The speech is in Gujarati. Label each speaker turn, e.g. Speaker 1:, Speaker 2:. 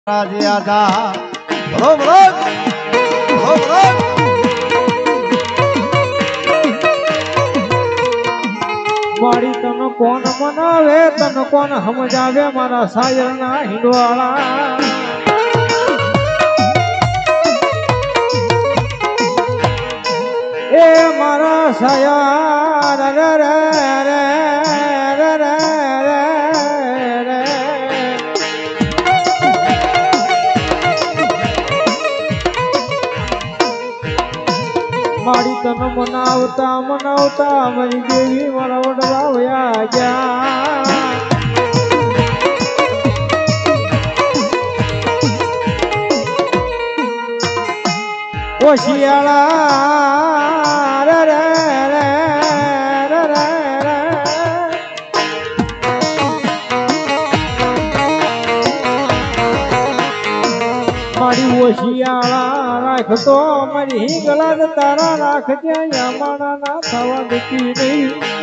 Speaker 1: રાજી આધા ભલો ભલો ભલો ભલો
Speaker 2: મારી તન કોણ મનાવે તન કોણ સમજાવે મારા સાયર ના હિંડવાળા એ મારા સાયર રે રે રે રે રે રે મારી તન મનાવતા મનાવતા મારી દેવી મારા વડવા વયા ગયા ઓ શિયાળા રે રે રે રે રે રે મારી ઓ શિયાળા રાખતો મારી ગળા તારા રાખજે માણા ના થવા દેતી નહીં